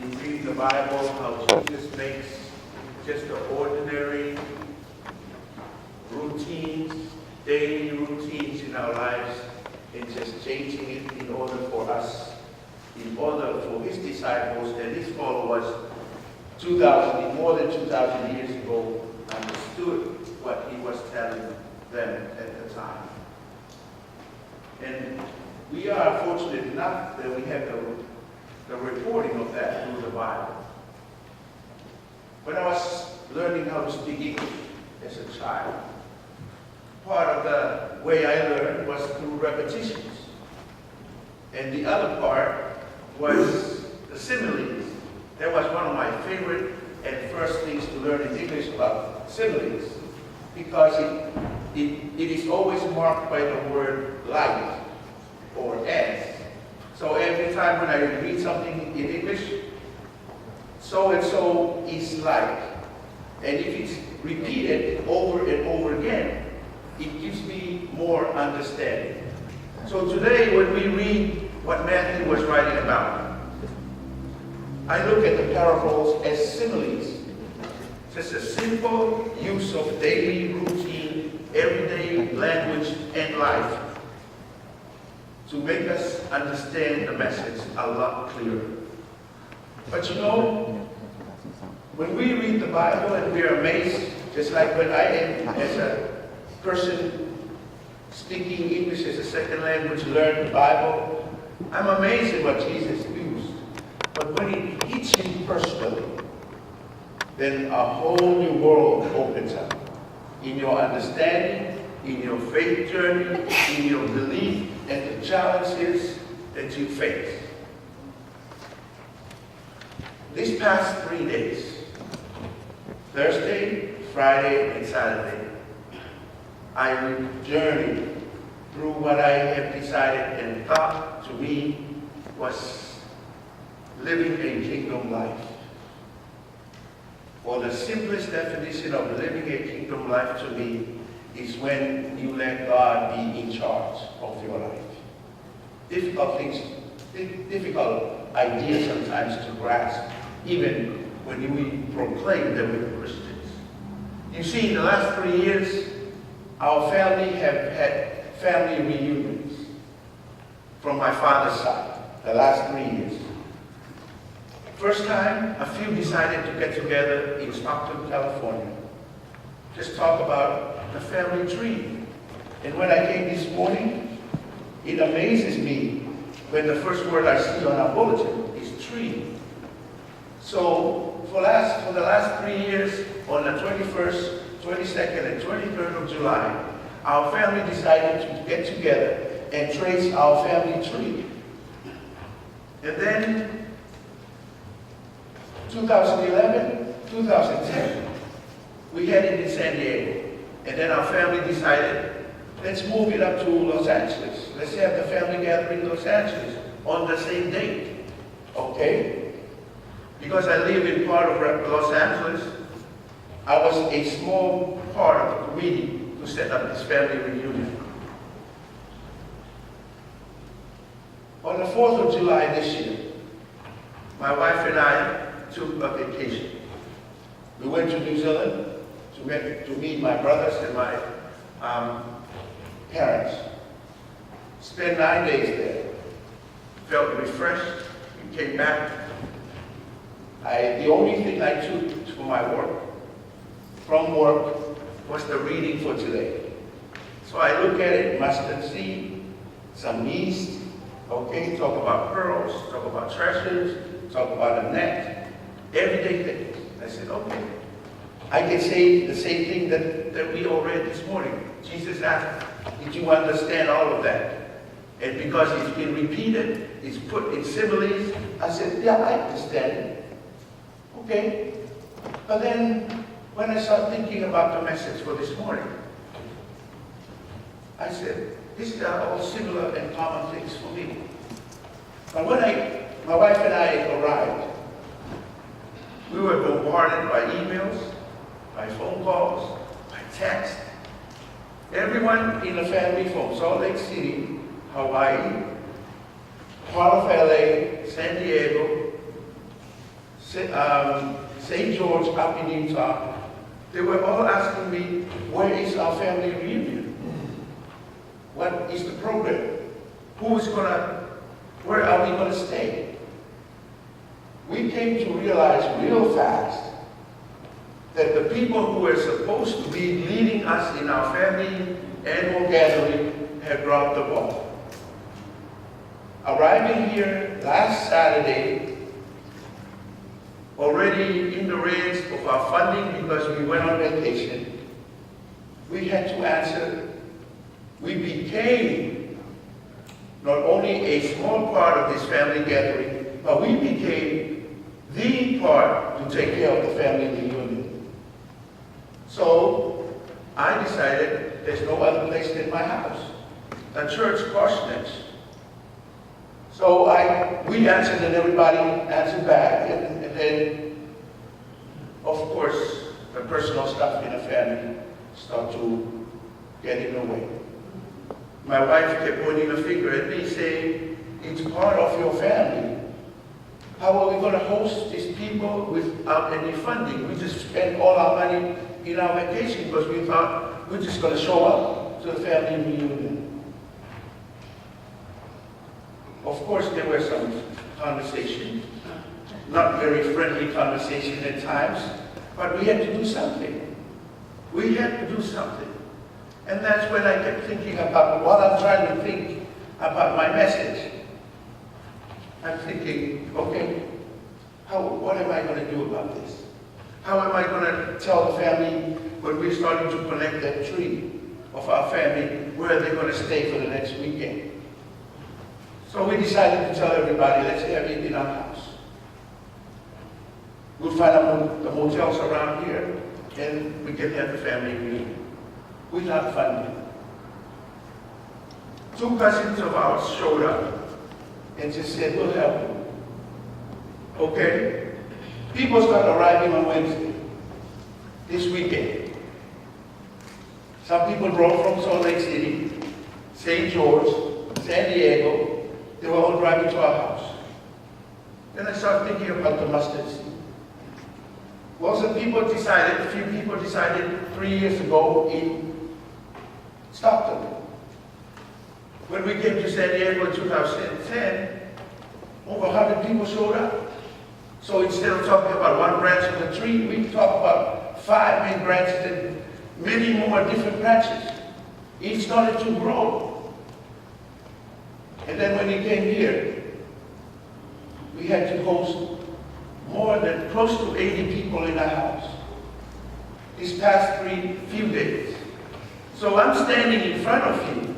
we read the Bible, how Jesus makes just the ordinary routines, daily routines in our lives, and just changing it in order for us, in order for his disciples and his followers more than 2,000 years ago understood what he was telling them at the time. And we are fortunate enough that we have the reporting of that through the Bible. When I was learning how to speak English as a child, part of the way I learned was through repetitions. And the other part was the similes. That was one of my favorite and first things to learn in English about similes, because it is always marked by the word like or as. So every time when I read something in English, so and so is like. And if it's repeated over and over again, it gives me more understanding. So today when we read what Matthew was writing about, I look at the parables as similes. Just a simple use of daily routine, everyday language and life to make us understand the message a lot clearer. But you know, when we read the Bible and we are amazed, just like when I am as a person speaking English as a second language, learn the Bible, I'm amazed at what Jesus used. But when it hits you personally, then a whole new world opens up in your understanding, in your faith journey, in your belief, and the challenges that you face. These past 3 days, Thursday, Friday, and Saturday, I journeyed through what I have decided and thought to me was living a kingdom life. For the simplest definition of living a kingdom life to me is when you let God be in charge of your life. Difficult things, difficult ideas sometimes to grasp, even when we proclaim that we're Christians. You see, in the last 3 years, our family have had family reunions from my father's side, the last 3 years. First time, a few decided to get together in Stockton, California. Just talk about the family tree. And when I came this morning, it amazes me when the first word I see on our bulletin is tree. So for the last 3 years, on the 21st, 22nd, and 23rd of July, our family decided to get together and trace our family tree. And then 2011, 2010, we had it in San Diego. And then our family decided, let's move it up to Los Angeles. Let's have the family gathering in Los Angeles on the same date. Okay? Because I live in part of Los Angeles, I was a small part of the committee to set up this family reunion. On the 4th of July this year, my wife and I took a vacation. We went to New Zealand to meet my brothers and my parents. Spent 9 days there. Felt refreshed. We came back. The only thing I took from work was the reading for today. So I look at it, mustard seed, some yeast, okay, talk about pearls, talk about treasures, talk about a net, everyday things. I said, okay. I can say the same thing that we all read this morning. Jesus asked, did you understand all of that? And because it's been repeated, it's put in similes, I said, yeah, I understand it. Okay. But then, when I started thinking about the message for this morning, I said, these are all similar and common things for me. But when my wife and I arrived, we were bombarded by emails, by phone calls, by text. Everyone in the family from Salt Lake City, Hawaii, part of LA, San Diego, St. George up in Utah, they were all asking me, where is our family reunion? What is the program? Where are we gonna stay? We came to realize real fast that the people who were supposed to be leading us in our family annual gathering had dropped the ball. Arriving here last Saturday, already in the reds of our funding because we went on vacation, we had to answer. We became not only a small part of this family gathering, but we became the part to take care of the family reunion. So I decided there's no other place than my house, a church parsonage. So we answered and everybody answered back, and then, of course, the personal stuff in a family start to get in the way. My wife kept pointing a finger at me saying, it's part of your family. How are we going to host these people without any funding? We just spent all our money in our vacation because we thought we're just going to show up to the family reunion. Of course, there were some conversation, not very friendly conversation at times, but we had to do something. We had to do something. And that's when I kept thinking about what I'm trying to think about my message. I'm thinking, okay, what am I going to do about this? How am I going to tell the family when we're starting to connect that tree of our family, where they're going to stay for the next weekend? So we decided to tell everybody, let's have it in our house. We'll find the motels around here, and we can have the family reunion without funding. 2 cousins of ours showed up and just said, we'll help you. Okay? People start arriving on Wednesday, this weekend. Some people drove from Salt Lake City, St. George, San Diego. They were all driving to our house. Then I started thinking about the mustard seed. Well, a few people decided 3 years ago in Stockton. When we came to San Diego in 2010, over 100 people showed up. So instead of talking about one branch of the tree, we talk about 5 main branches and many more different branches. Each started to grow. And then when we came here, we had to host more than close to 80 people in our house these past few days. So I'm standing in front of you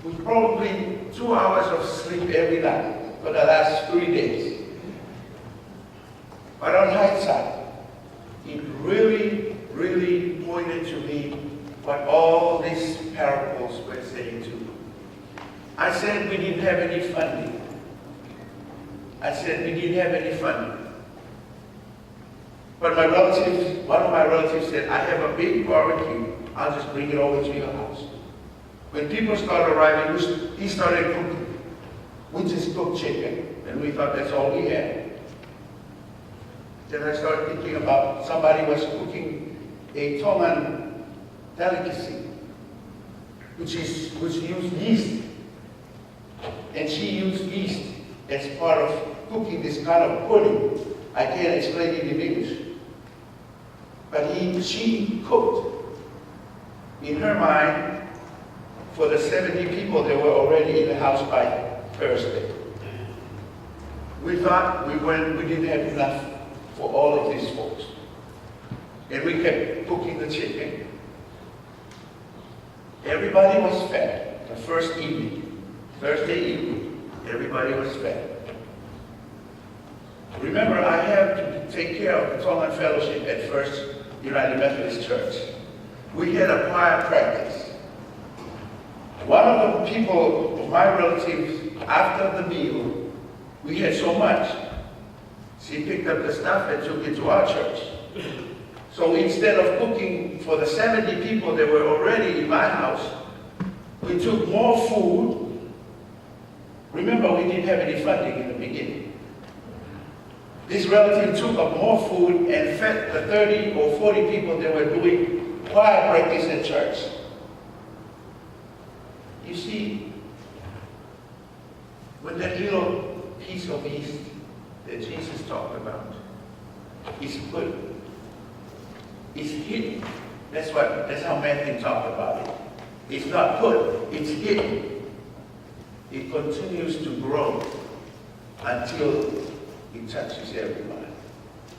with probably 2 hours of sleep every night for the last 3 days. But on hindsight, it really, really pointed to me what all these parables were saying to me. I said we didn't have any funding. But one of my relatives said, I have a big barbecue. I'll just bring it over to your house. When people started arriving, he started cooking. We just cooked chicken, and we thought that's all we had. Then I started thinking about somebody was cooking a Tongan delicacy, which used yeast. And she used yeast as part of cooking this kind of pudding. I can't explain it in English. But she cooked in her mind for the 70 people that were already in the house by Thursday. We thought we didn't have enough for all of these folks. And we kept cooking the chicken. Everybody was fed the first evening. Thursday evening, everybody was fed. Remember, I have to take care of the Tongan Fellowship at First United Methodist Church. We had a choir practice. One of the people, of my relatives, after the meal, we had so much, she picked up the stuff and took it to our church. So instead of cooking for the 70 people that were already in my house, we took more food. Remember, we didn't have any funding in the beginning. this relative took up more food and fed the 30 or 40 people that were doing choir practice at church. You see, when that little piece of yeast that Jesus talked about is put, it's hidden. That's how Matthew talked about it. It's not put, it's hidden. It continues to grow until it touches everybody,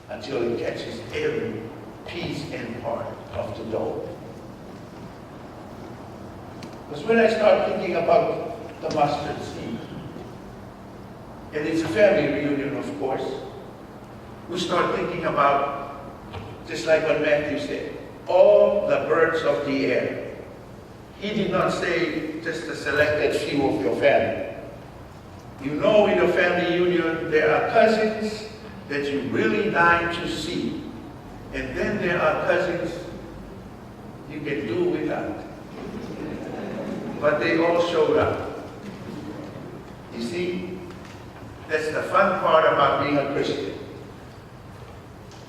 until it catches every piece and part of the dough. Because when I start thinking about the mustard seed, and it's a family reunion, of course, we start thinking about, just like what Matthew said, all the birds of the air. He did not say just a selected few of your family. You know, in a family reunion, there are cousins that you really dying to see. And then there are cousins you can do without. But they all showed up. You see, that's the fun part about being a Christian.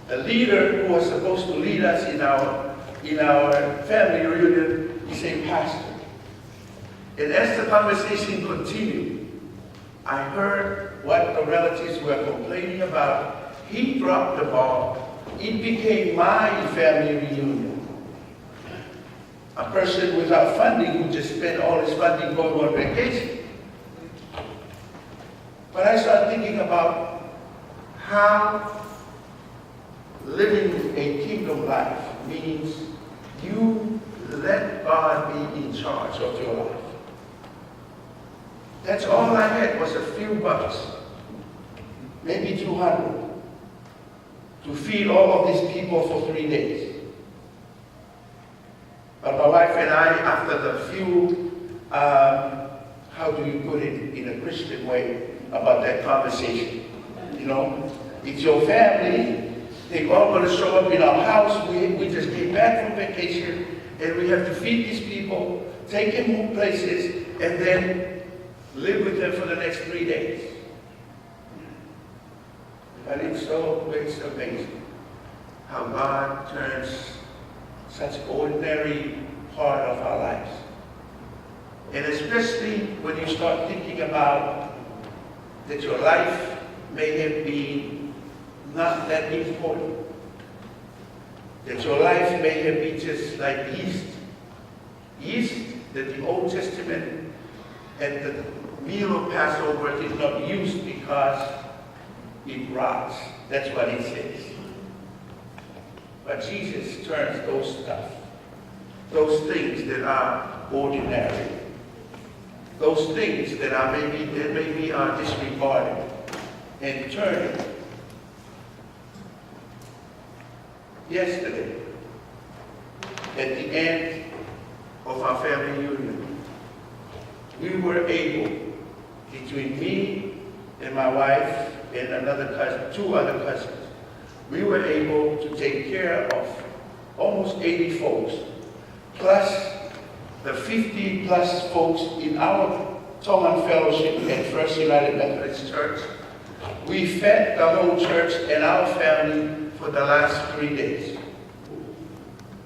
The leader who was supposed to lead us in our family reunion is a pastor. And as the conversation continued, I heard what the relatives were complaining about. He dropped the ball. It became my family reunion. A person without funding who just spent all his funding going on vacation. But I started thinking about how living a kingdom life means you let God be in charge of your life. That's all I had was a few bucks, maybe 200, to feed all of these people for 3 days. But my wife and I, after the few, how do you put it in a Christian way about that conversation? You know, it's your family. They're all going to show up in our house. We just came back from vacation, and we have to feed these people, take them to places, and then live with them for the next 3 days. But it's amazing how God turns such ordinary part of our lives. And especially when you start thinking about that your life may have been not that important. That your life may have been just like yeast. Yeast that the Old Testament and the meal of Passover did not use because it rots. That's what it says. But Jesus turns those stuff, those things that are ordinary, those things that are maybe are disregarded, and turn it. Yesterday, at the end of our family reunion, we were able, between me and my wife and another cousin, 2 other cousins, we were able to take care of almost 80 folks, plus the 50 plus folks in our Tongan Fellowship at First United Methodist Church. We fed the whole church and our family for the last 3 days.